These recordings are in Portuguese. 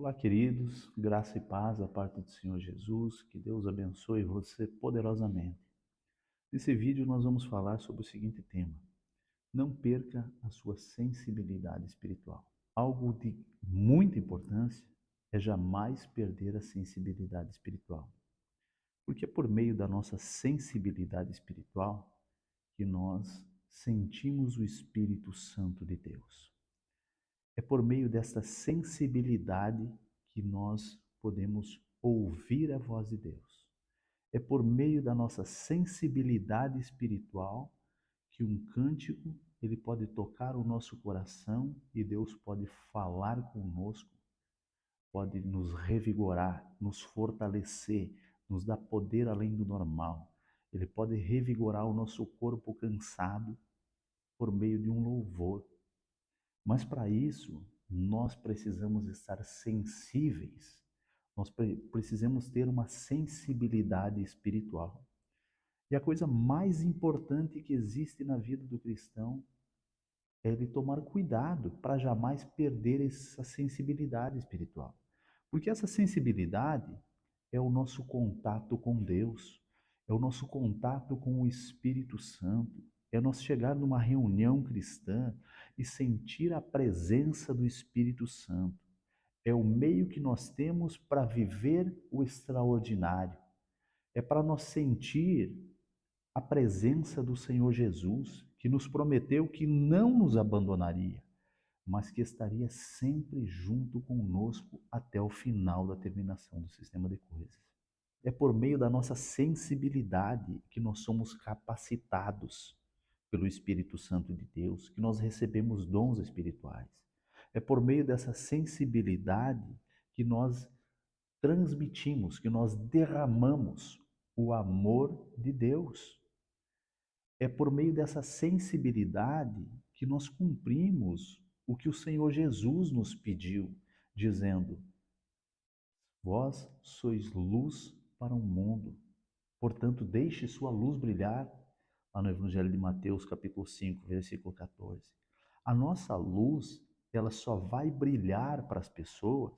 Olá, queridos, graça e paz da parte do Senhor Jesus, que Deus abençoe você poderosamente. Nesse vídeo nós vamos falar sobre o seguinte tema: não perca a sua sensibilidade espiritual. Algo de muita importância é jamais perder a sensibilidade espiritual, porque é por meio da nossa sensibilidade espiritual que nós sentimos o Espírito Santo de Deus. É por meio desta sensibilidade que nós podemos ouvir a voz de Deus. É por meio da nossa sensibilidade espiritual que um cântico ele pode tocar o nosso coração e Deus pode falar conosco, pode nos revigorar, nos fortalecer, nos dar poder além do normal. Ele pode revigorar o nosso corpo cansado por meio de um louvor. Mas para isso, nós precisamos estar sensíveis. Nós precisamos ter uma sensibilidade espiritual. E a coisa mais importante que existe na vida do cristão é ele tomar cuidado para jamais perder essa sensibilidade espiritual. Porque essa sensibilidade é o nosso contato com Deus, é o nosso contato com o Espírito Santo, é nós chegar numa reunião cristã e sentir a presença do Espírito Santo. É o meio que nós temos para viver o extraordinário. É para nós sentir a presença do Senhor Jesus, que nos prometeu que não nos abandonaria, mas que estaria sempre junto conosco até o final da terminação do sistema de coisas. É por meio da nossa sensibilidade que nós somos capacitados pelo Espírito Santo de Deus, que nós recebemos dons espirituais. É por meio dessa sensibilidade que nós transmitimos, que nós derramamos o amor de Deus. É por meio dessa sensibilidade que nós cumprimos o que o Senhor Jesus nos pediu, dizendo: vós sois luz para o mundo, portanto deixe sua luz brilhar, lá no Evangelho de Mateus, capítulo 5, versículo 14. A nossa luz, ela só vai brilhar para as pessoas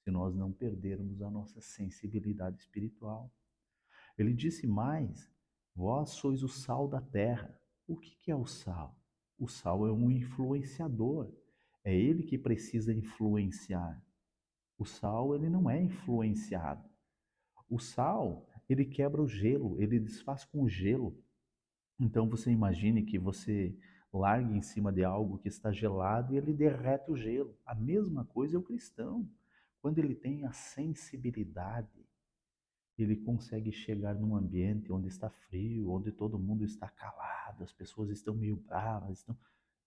se nós não perdermos a nossa sensibilidade espiritual. Ele disse mais: vós sois o sal da terra. O que é o sal? O sal é um influenciador. É ele que precisa influenciar. O sal, ele não é influenciado. O sal, ele quebra o gelo, ele desfaz com o gelo. Então você imagine que você largue em cima de algo que está gelado e ele derrete o gelo. A mesma coisa é o cristão. Quando ele tem a sensibilidade, ele consegue chegar num ambiente onde está frio, onde todo mundo está calado, as pessoas estão meio bravas,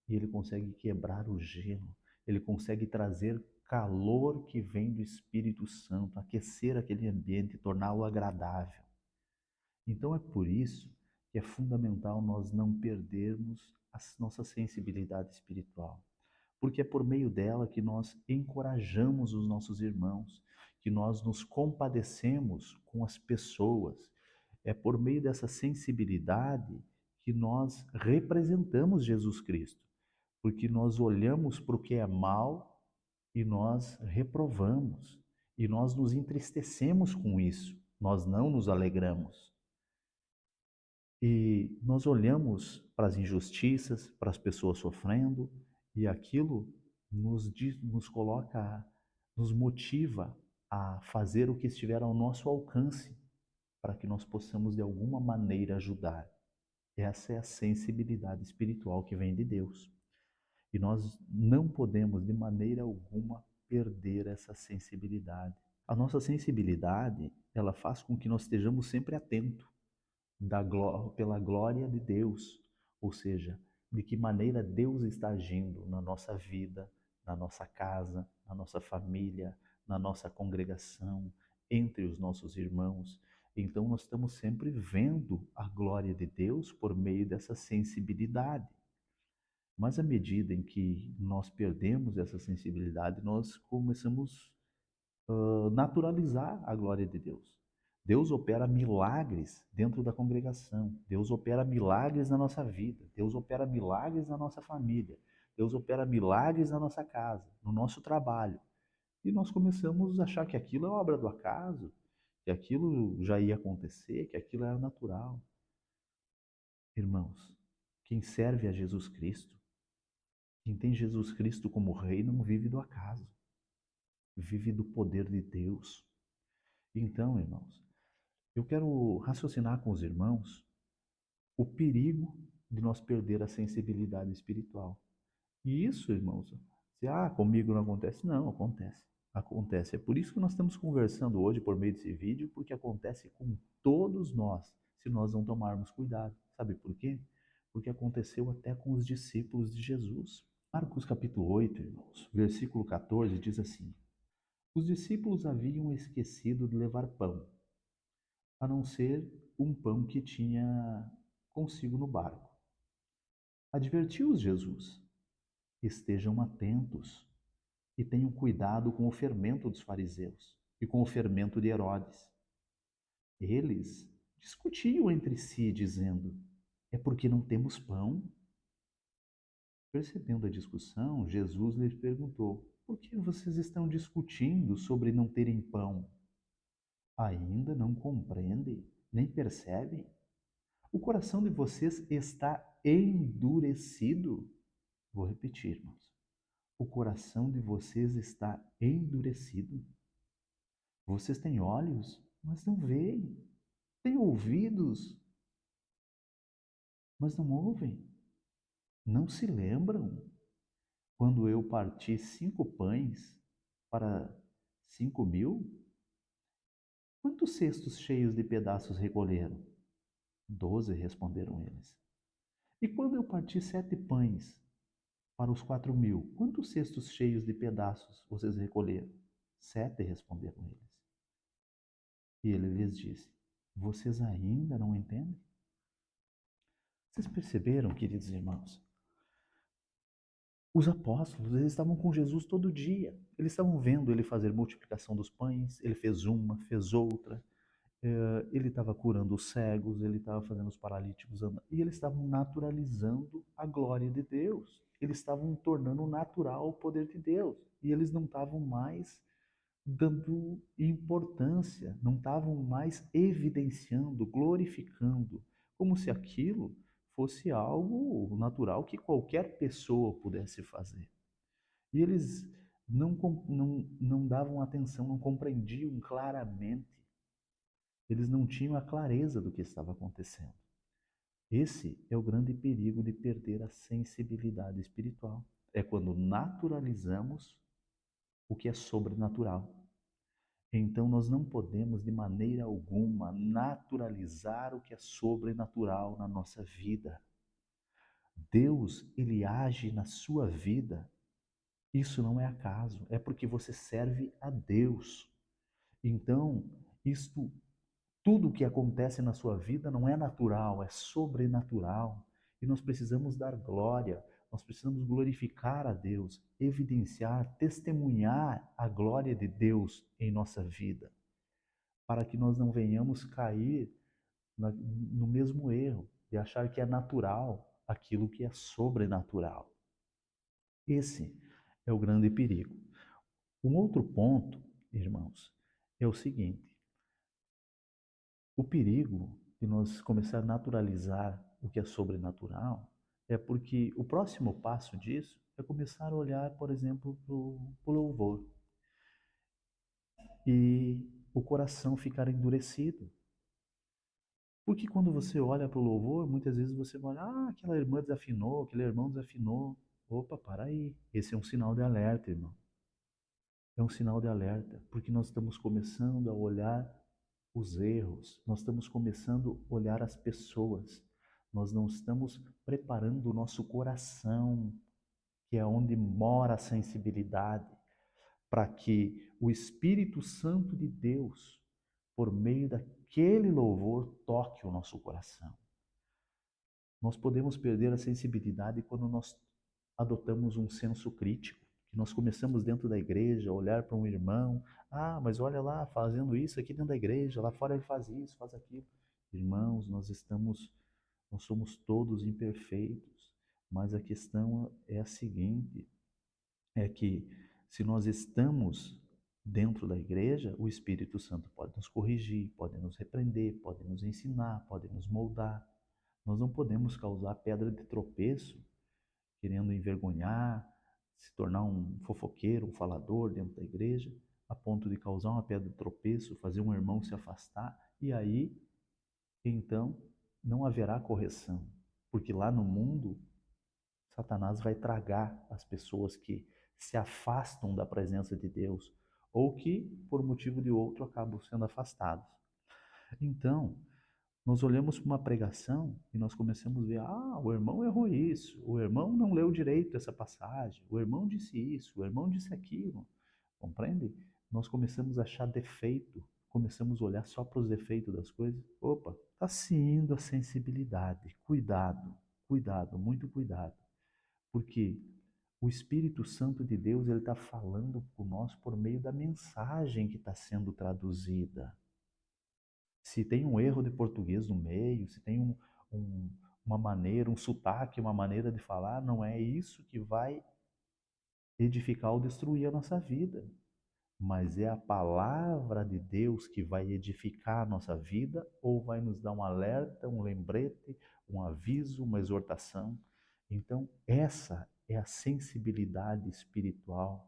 e ele consegue quebrar o gelo, ele consegue trazer calor que vem do Espírito Santo, aquecer aquele ambiente, torná-lo agradável. Então é por isso que é fundamental nós não perdermos a nossa sensibilidade espiritual, porque é por meio dela que nós encorajamos os nossos irmãos, que nós nos compadecemos com as pessoas. É por meio dessa sensibilidade que nós representamos Jesus Cristo, porque nós olhamos para o que é mal e nós reprovamos, e nós nos entristecemos com isso, nós não nos alegramos. E nós olhamos para as injustiças, para as pessoas sofrendo, e aquilo nos coloca, nos motiva a fazer o que estiver ao nosso alcance, para que nós possamos de alguma maneira ajudar. Essa é a sensibilidade espiritual que vem de Deus. E nós não podemos de maneira alguma perder essa sensibilidade. A nossa sensibilidade, ela faz com que nós estejamos sempre atentos pela glória de Deus, ou seja, de que maneira Deus está agindo na nossa vida, na nossa casa, na nossa família, na nossa congregação, entre os nossos irmãos. Então nós estamos sempre vendo a glória de Deus por meio dessa sensibilidade. Mas à medida em que nós perdemos essa sensibilidade, nós começamos a naturalizar a glória de Deus. Deus opera milagres dentro da congregação. Deus opera milagres na nossa vida. Deus opera milagres na nossa família. Deus opera milagres na nossa casa, no nosso trabalho. E nós começamos a achar que aquilo é obra do acaso, que aquilo já ia acontecer, que aquilo era natural. Irmãos, quem serve a Jesus Cristo, quem tem Jesus Cristo como Rei, não vive do acaso, vive do poder de Deus. Então, irmãos, eu quero raciocinar com os irmãos o perigo de nós perder a sensibilidade espiritual. E isso, irmãos, comigo não acontece? Não, acontece. Acontece. É por isso que nós estamos conversando hoje por meio desse vídeo, porque acontece com todos nós, se nós não tomarmos cuidado. Sabe por quê? Porque aconteceu até com os discípulos de Jesus. Marcos capítulo 8, irmãos, versículo 14 diz assim: Os discípulos haviam esquecido de levar pão, a não ser um pão que tinha consigo no barco. Advertiu-os Jesus: Estejam atentos e tenham cuidado com o fermento dos fariseus e com o fermento de Herodes. Eles discutiam entre si, dizendo: É porque não temos pão? Percebendo a discussão, Jesus lhes perguntou: Por que vocês estão discutindo sobre não terem pão? Ainda não compreendem, nem percebem? O coração de vocês está endurecido? Vou repetir, irmãos. O coração de vocês está endurecido? Vocês têm olhos, mas não veem. Têm ouvidos, mas não ouvem. Não se lembram quando eu parti 5 pães para 5.000? Quantos cestos cheios de pedaços recolheram? 12, responderam eles. E quando eu parti 7 pães para os 4.000, quantos cestos cheios de pedaços vocês recolheram? 7, responderam eles. E ele lhes disse: Vocês ainda não entendem? Vocês perceberam, queridos irmãos? Os apóstolos, eles estavam com Jesus todo dia. Eles estavam vendo ele fazer multiplicação dos pães. Ele fez uma, fez outra. Ele estava curando os cegos, ele estava fazendo os paralíticos andar. E eles estavam naturalizando a glória de Deus. Eles estavam tornando natural o poder de Deus. E eles não estavam mais dando importância, não estavam mais evidenciando, glorificando, como se aquilo fosse algo natural que qualquer pessoa pudesse fazer. E eles não davam atenção, não compreendiam claramente, eles não tinham a clareza do que estava acontecendo. Esse é o grande perigo de perder a sensibilidade espiritual. É quando naturalizamos o que é sobrenatural. Então, nós não podemos, de maneira alguma, naturalizar o que é sobrenatural na nossa vida. Deus, ele age na sua vida. Isso não é acaso, é porque você serve a Deus. Então, isto, tudo o que acontece na sua vida não é natural, é sobrenatural. E nós precisamos dar glória, nós precisamos glorificar a Deus, evidenciar, testemunhar a glória de Deus em nossa vida, para que nós não venhamos cair no mesmo erro de achar que é natural aquilo que é sobrenatural. Esse é o grande perigo. Um outro ponto, irmãos, é o seguinte: o perigo de nós começar a naturalizar o que é sobrenatural é porque o próximo passo disso é começar a olhar, por exemplo, para o louvor e o coração ficar endurecido. Porque quando você olha para o louvor, muitas vezes você vai olhar, aquela irmã desafinou, aquele irmão desafinou. Opa, para aí. Esse é um sinal de alerta, irmão. É um sinal de alerta, porque nós estamos começando a olhar os erros, nós estamos começando a olhar as pessoas, nós não estamos preparando o nosso coração, que é onde mora a sensibilidade, para que o Espírito Santo de Deus, por meio daquele louvor, toque o nosso coração. Nós podemos perder a sensibilidade quando nós adotamos um senso crítico, que nós começamos dentro da igreja a olhar para um irmão, mas olha lá, fazendo isso aqui dentro da igreja, lá fora ele faz isso, faz aquilo. Irmãos, nós somos todos imperfeitos, mas a questão é a seguinte, é que se nós estamos Dentro da igreja, o Espírito Santo pode nos corrigir, pode nos repreender, pode nos ensinar, pode nos moldar. Nós não podemos causar pedra de tropeço, querendo envergonhar, se tornar um fofoqueiro, um falador dentro da igreja, a ponto de causar uma pedra de tropeço, fazer um irmão se afastar, e aí, então, não haverá correção, porque lá no mundo, Satanás vai tragar as pessoas que se afastam da presença de Deus, ou que, por motivo de outro, acabam sendo afastados. Então, nós olhamos para uma pregação e nós começamos a ver, o irmão errou isso, o irmão não leu direito essa passagem, o irmão disse isso, o irmão disse aquilo. Compreende? Nós começamos a achar defeito, começamos a olhar só para os defeitos das coisas. Opa, está se indo a sensibilidade. Cuidado, cuidado, muito cuidado. Porque o Espírito Santo de Deus, ele está falando com nós por meio da mensagem que está sendo traduzida. Se tem um erro de português no meio, se tem uma maneira, um sotaque, uma maneira de falar, não é isso que vai edificar ou destruir a nossa vida. Mas é a palavra de Deus que vai edificar a nossa vida ou vai nos dar um alerta, um lembrete, um aviso, uma exortação. Então, essa é a sensibilidade espiritual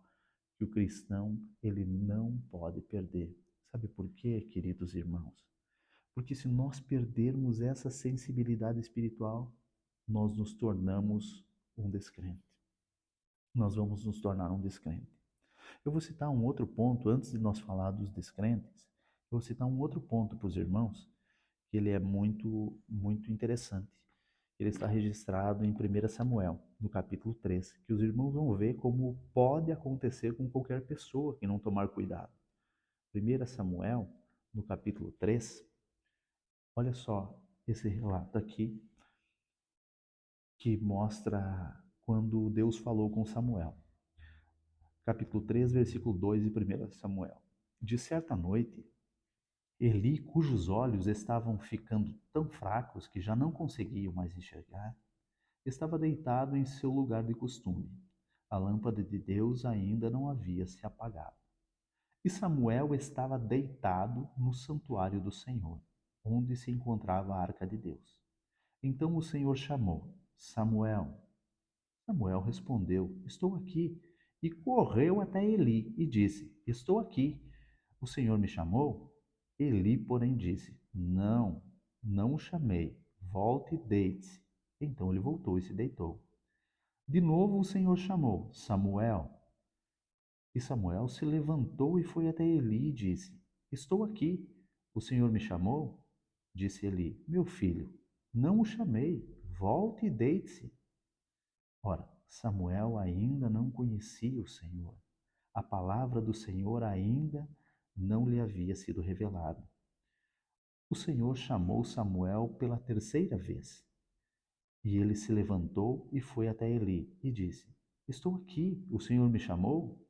que o cristão ele não pode perder. Sabe por quê, queridos irmãos? Porque se nós perdermos essa sensibilidade espiritual, nós nos tornamos um descrente. Nós vamos nos tornar um descrente. Eu vou citar um outro ponto, antes de nós falar dos descrentes, eu vou citar um outro ponto para os irmãos, que ele é muito, muito interessante. Ele está registrado em 1 Samuel, no capítulo 3, que os irmãos vão ver como pode acontecer com qualquer pessoa que não tomar cuidado. 1 Samuel, no capítulo 3, olha só esse relato aqui, que mostra quando Deus falou com Samuel. Capítulo 3, versículo 2 de 1 Samuel. De certa noite, Eli, cujos olhos estavam ficando tão fracos que já não conseguiam mais enxergar, estava deitado em seu lugar de costume. A lâmpada de Deus ainda não havia se apagado. E Samuel estava deitado no santuário do Senhor, onde se encontrava a arca de Deus. Então o Senhor chamou: Samuel. Samuel respondeu: Estou aqui. E correu até Eli e disse: Estou aqui. O Senhor me chamou? Eli, porém, disse: Não, não o chamei. Volte e deite-se. Então ele voltou e se deitou. De novo o Senhor chamou: Samuel. E Samuel se levantou e foi até Eli e disse: Estou aqui. O Senhor me chamou? Disse Eli: Meu filho, não o chamei. Volte e deite-se. Ora, Samuel ainda não conhecia o Senhor. A palavra do Senhor ainda não lhe havia sido revelada. O Senhor chamou Samuel pela terceira vez. E ele se levantou e foi até Eli e disse: Estou aqui, o Senhor me chamou?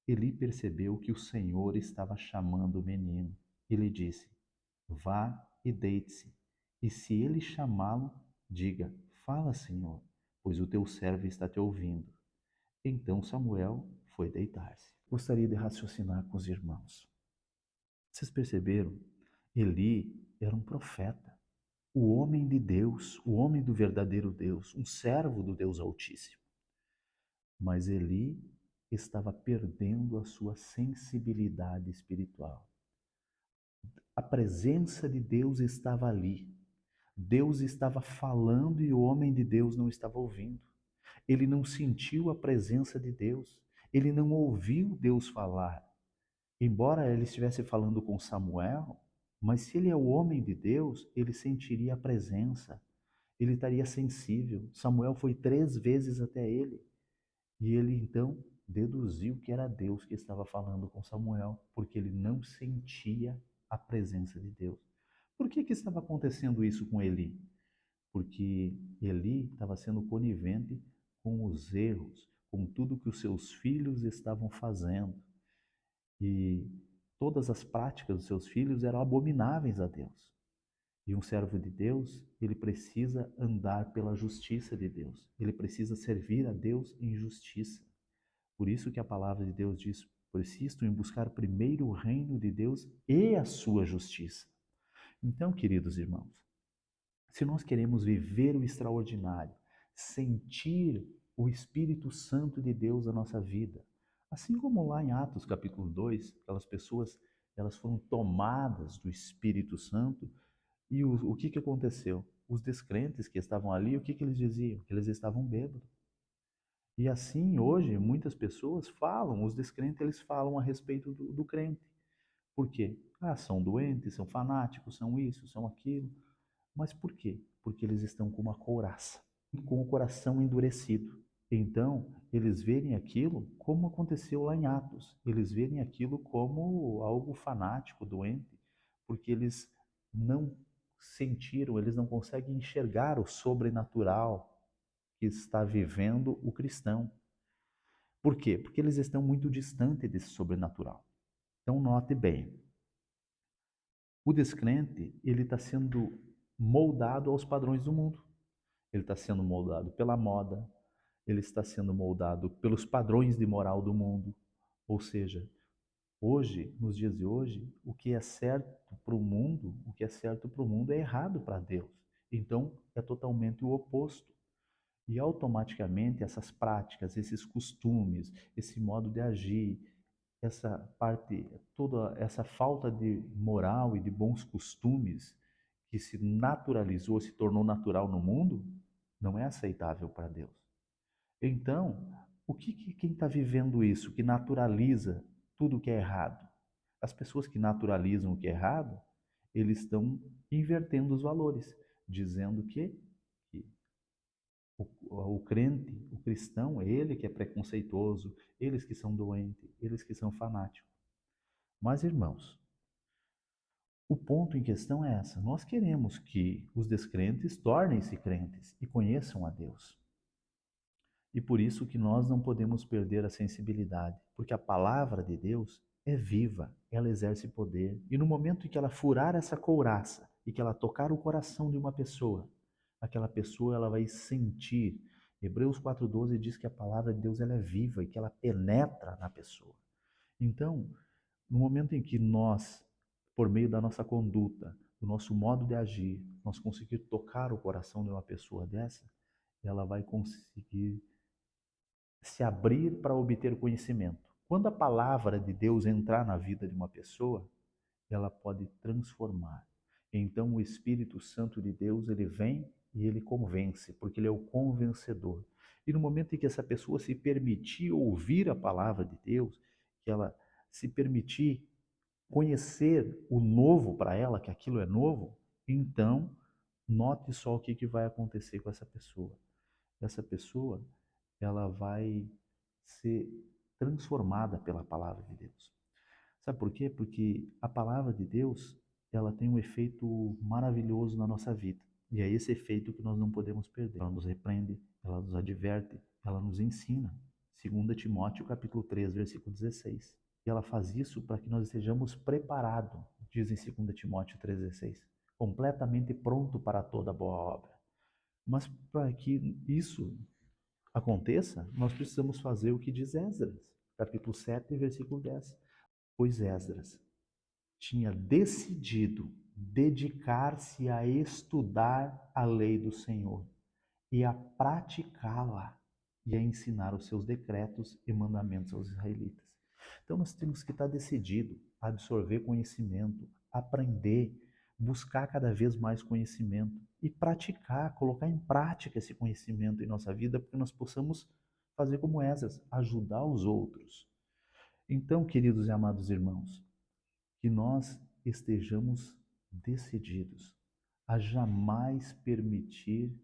Eli percebeu que o Senhor estava chamando o menino. Ele disse: Vá e deite-se. E se ele chamá-lo, diga: Fala, Senhor, pois o teu servo está te ouvindo. Então Samuel foi deitar-se. Gostaria de raciocinar com os irmãos. Vocês perceberam? Eli era um profeta, o homem de Deus, o homem do verdadeiro Deus, um servo do Deus Altíssimo. Mas Eli estava perdendo a sua sensibilidade espiritual. A presença de Deus estava ali. Deus estava falando e o homem de Deus não estava ouvindo. Ele não sentiu a presença de Deus. Ele não ouviu Deus falar. Embora ele estivesse falando com Samuel, mas se ele é o homem de Deus, ele sentiria a presença. Ele estaria sensível. Samuel foi 3 vezes até ele. E ele então deduziu que era Deus que estava falando com Samuel, porque ele não sentia a presença de Deus. Por que estava acontecendo isso com Eli? Porque Eli estava sendo conivente com os erros, com tudo que os seus filhos estavam fazendo. E todas as práticas dos seus filhos eram abomináveis a Deus. E um servo de Deus, ele precisa andar pela justiça de Deus. Ele precisa servir a Deus em justiça. Por isso que a palavra de Deus diz Persisto em buscar primeiro o reino de Deus e a sua justiça. Então, queridos irmãos, se nós queremos viver o extraordinário, sentir o Espírito Santo de Deus na nossa vida, assim como lá em Atos capítulo 2, aquelas pessoas, elas foram tomadas do Espírito Santo, e o que aconteceu? Os descrentes que estavam ali, o que eles diziam? Que eles estavam bêbados. E assim, hoje, muitas pessoas falam, os descrentes, eles falam a respeito do crente. Por quê? Ah, são doentes, são fanáticos, são isso, são aquilo. Mas por quê? Porque eles estão com uma couraça, com o coração endurecido. Então, eles verem aquilo como aconteceu lá em Atos. Eles verem aquilo como algo fanático, doente, porque eles não sentiram, eles não conseguem enxergar o sobrenatural que está vivendo o cristão. Por quê? Porque eles estão muito distantes desse sobrenatural. Então, note bem, o descrente, ele está sendo moldado aos padrões do mundo. Ele está sendo moldado pela moda, ele está sendo moldado pelos padrões de moral do mundo. Ou seja, hoje, nos dias de hoje, o que é certo para o mundo, o que é certo para o mundo é errado para Deus. Então, é totalmente o oposto. E automaticamente essas práticas, esses costumes, esse modo de agir, essa parte, toda essa falta de moral e de bons costumes que se naturalizou, se tornou natural no mundo, não é aceitável para Deus. Então, quem está vivendo isso, que naturaliza tudo o que é errado? As pessoas que naturalizam o que é errado, eles estão invertendo os valores, dizendo que o crente, o cristão, é ele que é preconceituoso, eles que são doentes, eles que são fanáticos. Mas, irmãos, o ponto em questão é essa. Nós queremos que os descrentes tornem-se crentes e conheçam a Deus. E por isso que nós não podemos perder a sensibilidade, porque a palavra de Deus é viva, ela exerce poder. E no momento em que ela furar essa couraça e que ela tocar o coração de uma pessoa, aquela pessoa ela vai sentir. Hebreus 4:12 diz que a palavra de Deus ela é viva e que ela penetra na pessoa. Então, no momento em que nós, por meio da nossa conduta, do nosso modo de agir, nós conseguir tocar o coração de uma pessoa dessa, ela vai conseguir se abrir para obter conhecimento. Quando a palavra de Deus entrar na vida de uma pessoa, ela pode transformar. Então o Espírito Santo de Deus, ele vem e ele convence, porque ele é o convencedor. E no momento em que essa pessoa se permitir ouvir a palavra de Deus, que ela se permitir conhecer o novo para ela, que aquilo é novo, então note só o que vai acontecer com essa pessoa. Essa pessoa, ela vai ser transformada pela palavra de Deus. Sabe por quê? Porque a palavra de Deus, ela tem um efeito maravilhoso na nossa vida. E é esse efeito que nós não podemos perder. Ela nos repreende, ela nos adverte, ela nos ensina. 2 Timóteo capítulo 3, versículo 16. E ela faz isso para que nós estejamos preparados, diz em 2 Timóteo 3,16, completamente pronto para toda boa obra. Mas para que isso aconteça, nós precisamos fazer o que diz Esdras, capítulo 7, versículo 10. Pois Esdras tinha decidido dedicar-se a estudar a lei do Senhor e a praticá-la e a ensinar os seus decretos e mandamentos aos israelitas. Então nós temos que estar decidido a absorver conhecimento, aprender, buscar cada vez mais conhecimento e praticar, colocar em prática esse conhecimento em nossa vida, para que nós possamos fazer como Esdras, ajudar os outros. Então, queridos e amados irmãos, que nós estejamos decididos a jamais permitir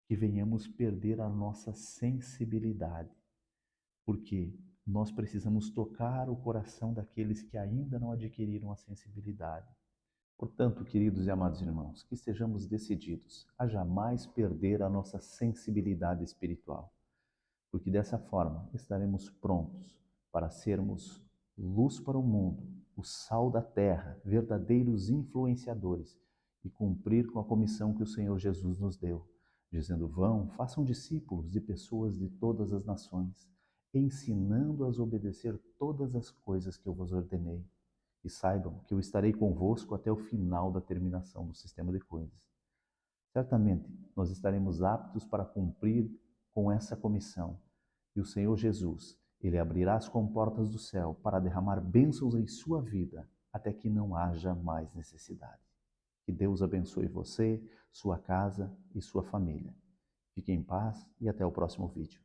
que venhamos perder a nossa sensibilidade, porque nós precisamos tocar o coração daqueles que ainda não adquiriram a sensibilidade. Portanto, queridos e amados irmãos, que estejamos decididos a jamais perder a nossa sensibilidade espiritual, porque dessa forma estaremos prontos para sermos luz para o mundo, o sal da terra, verdadeiros influenciadores e cumprir com a comissão que o Senhor Jesus nos deu, dizendo: vão, façam discípulos de pessoas de todas as nações, ensinando-as a obedecer todas as coisas que eu vos ordenei. E saibam que eu estarei convosco até o final da terminação do sistema de coisas. Certamente, nós estaremos aptos para cumprir com essa comissão. E o Senhor Jesus, Ele abrirá as comportas do céu para derramar bênçãos em sua vida, até que não haja mais necessidade. Que Deus abençoe você, sua casa e sua família. Fique em paz e até o próximo vídeo.